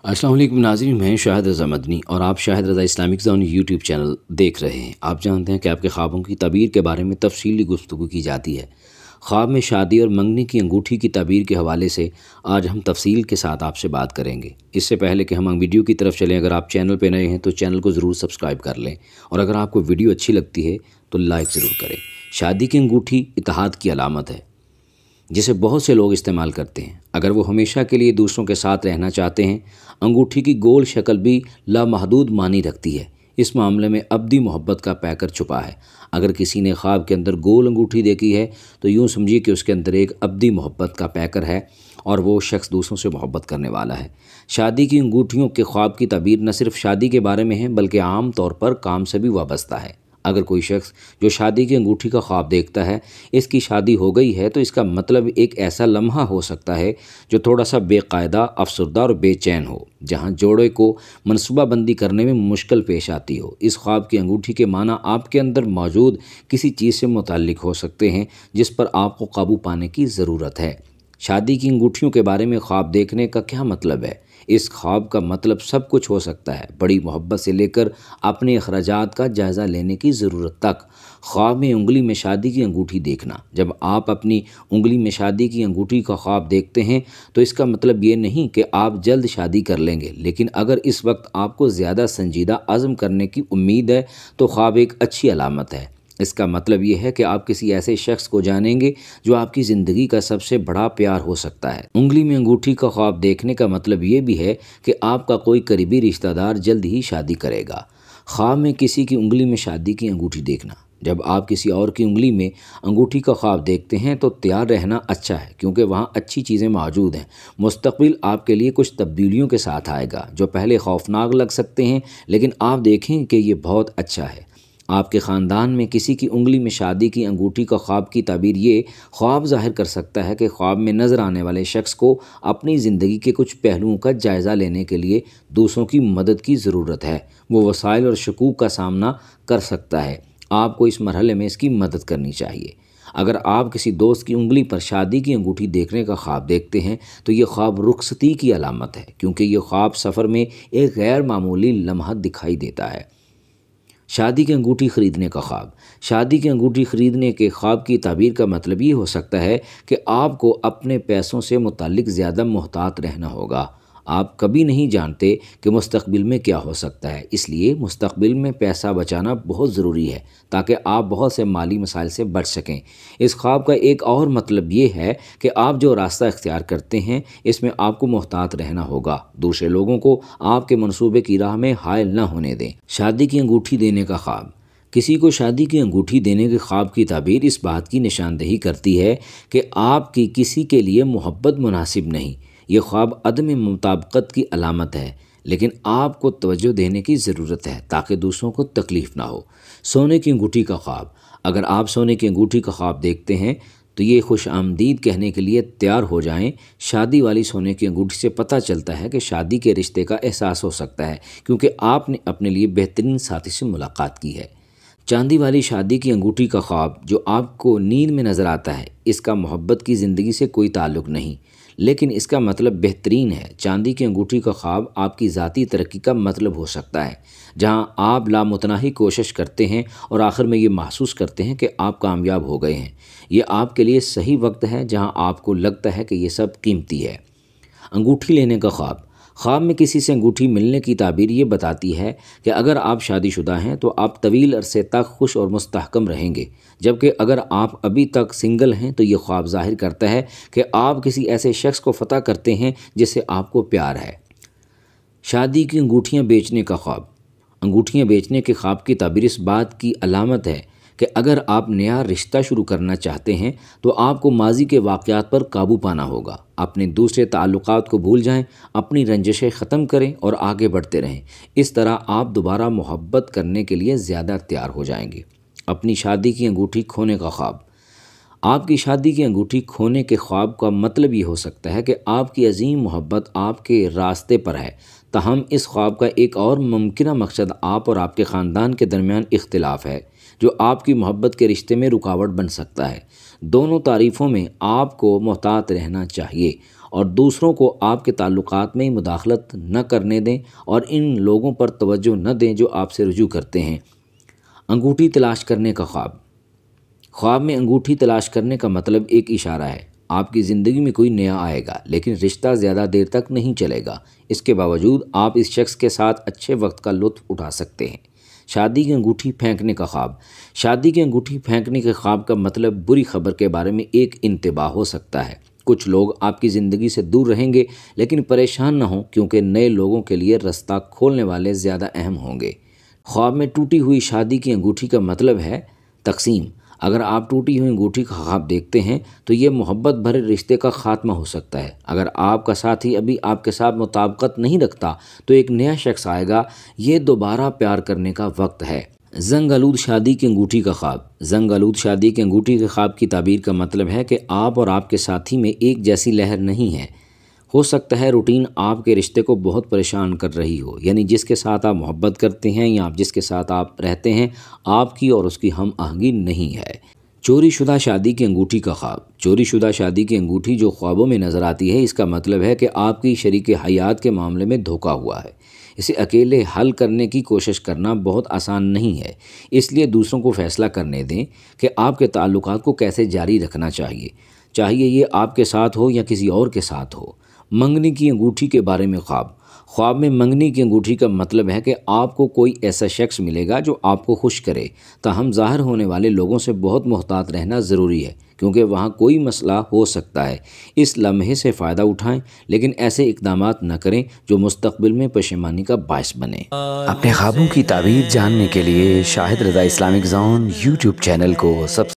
अस्सलाम वालेकुम नाज़रीन, मैं शाहिद रज़ा मदनी और आप शाहिद रज़ा इस्लामिक ज़ोन यूट्यूब चैनल देख रहे हैं। आप जानते हैं कि आपके ख्वाबों की ताबीर के बारे में तफसीली गुफ्तगू की जाती है। ख्वाब में शादी और मंगनी की अंगूठी की ताबीर के हवाले से आज हम तफसील के साथ आपसे बात करेंगे। इससे पहले कि हम वीडियो की तरफ चलें, अगर आप चैनल पर नए हैं तो चैनल को ज़रूर सब्सक्राइब कर लें और अगर आपको वीडियो अच्छी लगती है तो लाइक ज़रूर करें। शादी की अंगूठी इत्तेहाद की अलामत है जिसे बहुत से लोग इस्तेमाल करते हैं। अगर वो हमेशा के लिए दूसरों के साथ रहना चाहते हैं, अंगूठी की गोल शक्ल भी लामहदूद मानी रखती है। इस मामले में अब्दी मोहब्बत का पैकर छुपा है। अगर किसी ने ख्वाब के अंदर गोल अंगूठी देखी है तो यूँ समझिए कि उसके अंदर एक अब्दी मोहब्बत का पैकर है और वो शख्स दूसरों से मोहब्बत करने वाला है। शादी की अंगूठियों के ख्वाब की ताबीर न सिर्फ शादी के बारे में है बल्कि आम तौर पर काम से भी वाबस्ता है। अगर कोई शख्स जो शादी की अंगूठी का ख्वाब देखता है इसकी शादी हो गई है तो इसका मतलब एक ऐसा लम्हा हो सकता है जो थोड़ा सा बेकायदा, अफसरदा और बेचैन हो, जहां जोड़े को मनसूबाबंदी करने में मुश्किल पेश आती हो। इस ख्वाब की अंगूठी के माना आपके अंदर मौजूद किसी चीज़ से मुताल्लिक हो सकते हैं जिस पर आपको काबू पाने की ज़रूरत है। शादी की अंगूठियों के बारे में ख्वाब देखने का क्या मतलब है? इस ख्वाब का मतलब सब कुछ हो सकता है, बड़ी मोहब्बत से लेकर अपने अखराजात का जायज़ा लेने की ज़रूरत तक। ख्वाब में उंगली में शादी की अंगूठी देखना। जब आप अपनी उंगली में शादी की अंगूठी का ख्वाब देखते हैं तो इसका मतलब ये नहीं कि आप जल्द शादी कर लेंगे, लेकिन अगर इस वक्त आपको ज़्यादा संजीदा अज़्म करने की उम्मीद है तो ख्वाब एक अच्छी अलामत है। इसका मतलब ये है कि आप किसी ऐसे शख्स को जानेंगे जो आपकी ज़िंदगी का सबसे बड़ा प्यार हो सकता है। उंगली में अंगूठी का ख्वाब देखने का मतलब ये भी है कि आपका कोई करीबी रिश्तेदार जल्द ही शादी करेगा। ख्वाब में किसी की उंगली में शादी की अंगूठी देखना। जब आप किसी और की उंगली में अंगूठी का ख्वाब देखते हैं तो तैयार रहना अच्छा है, क्योंकि वहाँ अच्छी चीज़ें मौजूद हैं। मुस्तक़बिल आपके लिए कुछ तब्दीलियों के साथ आएगा जो पहले खौफनाक लग सकते हैं, लेकिन आप देखें कि ये बहुत अच्छा है। आपके ख़ानदान में किसी की उंगली में शादी की अंगूठी का ख्वाब की ताबीर ये ख्वाब ज़ाहिर कर सकता है कि ख्वाब में नज़र आने वाले शख्स को अपनी ज़िंदगी के कुछ पहलुओं का जायज़ा लेने के लिए दूसरों की मदद की ज़रूरत है। वो वसाइल और शकूक का सामना कर सकता है, आपको इस मरहले में इसकी मदद करनी चाहिए। अगर आप किसी दोस्त की उंगली पर शादी की अंगूठी देखने का ख्वाब देखते हैं तो ये ख्वाब रुखसती की अलामत है, क्योंकि ये ख्वाब सफ़र में एक गैर मामूली लम्हा दिखाई देता है। शादी की अंगूठी ख़रीदने का ख्वाब। शादी की अंगूठी ख़रीदने के ख्वाब की ताबीर का मतलब ये हो सकता है कि आपको अपने पैसों से मुताल्लिक ज़्यादा मुहतात रहना होगा। आप कभी नहीं जानते कि मुस्तक़बिल में क्या हो सकता है, इसलिए मुस्तक़बिल में पैसा बचाना बहुत ज़रूरी है ताकि आप बहुत से माली मसाइल से बच सकें। इस ख्वाब का एक और मतलब ये है कि आप जो रास्ता इख्तियार करते हैं इसमें आपको मुहतात रहना होगा। दूसरे लोगों को आपके मनसूबे की राह में हायल न होने दें। शादी की अंगूठी देने का ख्वाब। किसी को शादी की अंगूठी देने के ख्वाब की ताबीर इस बात की निशानदही करती है कि आपकी किसी के लिए मोहब्बत मुनासिब नहीं। ये ख्वाब अदम मुताबकत की अलामत है, लेकिन आपको तवज्जो देने की ज़रूरत है ताकि दूसरों को तकलीफ़ ना हो। सोने की अंगूठी का ख्वाब। अगर आप सोने की अंगूठी का ख्वाब देखते हैं तो ये खुश आमदीद कहने के लिए तैयार हो जाएं। शादी वाली सोने की अंगूठी से पता चलता है कि शादी के रिश्ते का एहसास हो सकता है, क्योंकि आपने अपने लिए बेहतरीन साथी से मुलाकात की है। चांदी वाली शादी की अंगूठी का ख्वाब जो आपको नींद में नज़र आता है, इसका मोहब्बत की ज़िंदगी से कोई ताल्लुक़ नहीं, लेकिन इसका मतलब बेहतरीन है। चांदी की अंगूठी का ख्वाब आपकी ज़ाती तरक्की का मतलब हो सकता है, जहां आप लामुतनाही कोशिश करते हैं और आखिर में ये महसूस करते हैं कि आप कामयाब हो गए हैं। ये आपके लिए सही वक्त है जहां आपको लगता है कि ये सब कीमती है। अंगूठी लेने का ख्वाब। ख्वाब में किसी से अंगूठी मिलने की ताबीर ये बताती है कि अगर आप शादीशुदा हैं तो आप तवील अरसे तक खुश और मुस्तहकम रहेंगे, जबकि अगर आप अभी तक सिंगल हैं तो ये ख्वाब ज़ाहिर करता है कि आप किसी ऐसे शख्स को फ़तह करते हैं जिससे आपको प्यार है। शादी की अंगूठियाँ बेचने का ख्वाब। अंगूठियाँ बेचने के ख्वाब की ताबीर इस बात की अलामत है कि अगर आप नया रिश्ता शुरू करना चाहते हैं तो आपको माजी के वाक़यात पर काबू पाना होगा। अपने दूसरे ताल्लुकात को भूल जाएं, अपनी रंजिशें ख़त्म करें और आगे बढ़ते रहें। इस तरह आप दोबारा मोहब्बत करने के लिए ज़्यादा तैयार हो जाएंगे। अपनी शादी की अंगूठी खोने का ख्वाब। आपकी शादी की अंगूठी खोने के ख्वाब का मतलब ये हो सकता है कि आपकी अजीम मोहब्बत आपके रास्ते पर है। ताहम इस ख्वाब का एक और मुमकिन मकसद आप और आपके ख़ानदान के दरमियान इख्तिलाफ है, जो आपकी मोहब्बत के रिश्ते में रुकावट बन सकता है। दोनों तारीफ़ों में आपको मोहतात रहना चाहिए اور دوسروں کو آپ کے تعلقات میں مداخلت نہ کرنے دیں اور ان لوگوں پر توجہ نہ دیں جو آپ سے رجوع کرتے ہیں۔ انگوٹھی تلاش کرنے کا خواب۔ خواب میں انگوٹھی تلاش کرنے کا مطلب ایک اشارہ ہے۔ آپ کی زندگی میں کوئی نیا آئے گا لیکن رشتہ زیادہ دیر تک نہیں چلے گا۔ اس کے باوجود آپ اس شخص کے ساتھ اچھے وقت کا لطف اٹھا سکتے ہیں۔ شادی کی انگوٹھی پھینکنے کا خواب۔ شادی کی انگوٹھی پھینکنے کے خواب کا مطلب بری خبر کے بارے میں ایک انتباہ ہو سکتا ہے۔ کچھ لوگ آپ کی زندگی سے دور رہیں گے لیکن پریشان نہ ہوں کیونکہ نئے لوگوں کے لیے رستہ کھولنے والے زیادہ اہم ہوں گے۔ خواب میں ٹوٹی ہوئی شادی کی انگوٹھی کا مطلب ہے تقسیم۔ اگر آپ ٹوٹی ہوئی انگوٹھی کا خواب دیکھتے ہیں تو یہ محبت بھرے رشتے کا خاتمہ ہو سکتا ہے۔ اگر آپ کا ساتھی ابھی آپ کے ساتھ مطابقت نہیں رکھتا تو ایک نیا شخص آئے گا۔ یہ دوبارہ پیار کرنے کا وقت ہے۔ زنگ آلود شادی کی انگوٹھی کا خواب۔ زنگ آلود شادی کی انگوٹھی کے خواب کی تعبیر کا مطلب ہے کہ آپ اور آپ کے ساتھی میں ایک جیسی لہر نہیں ہے۔ ہو سکتا ہے روٹین آپ کے رشتے کو بہت پریشان کر رہی ہو، یعنی جس کے ساتھ آپ محبت کرتے ہیں یا جس کے ساتھ آپ رہتے ہیں آپ کی اور اس کی ہم آہنگی نہیں ہے۔ چوری شدہ شادی کی انگوٹھی کا خواب۔ چوری شدہ شادی کی انگوٹھی جو خوابوں میں نظر آتی ہے، اس کا مطلب ہے کہ آپ کی شریک حیات کے معاملے میں دھوکہ ہوا ہے۔ اسے اکیلے حل کرنے کی کوشش کرنا بہت آسان نہیں ہے، اس لیے دوسروں کو فیصلہ کرنے دیں کہ آپ کے تعلقات کو کیسے جاری رکھنا چاہیے یہ آپ کے ساتھ ہو یا کسی اور کے ساتھ ہو۔ منگنی کی انگوٹھی کے بارے میں خواب۔ خواب میں منگنی کی انگوٹھی کا مطلب ہے کہ آپ کو کوئی ایسا شخص ملے گا جو آپ کو خوش کرے۔ تاہم ظاہر ہونے والے لوگوں سے بہت محتاط رہنا ضروری ہے کیونکہ وہاں کوئی مسئلہ ہو سکتا ہے۔ اس لمحے سے فائدہ اٹھائیں لیکن ایسے اقدامات نہ کریں جو مستقبل میں پشیمانی کا باعث بنے۔ اپنے خوابوں کی تعبیر جاننے کے لیے شاہد رضا اسلامک زون یوٹیوب چینل کو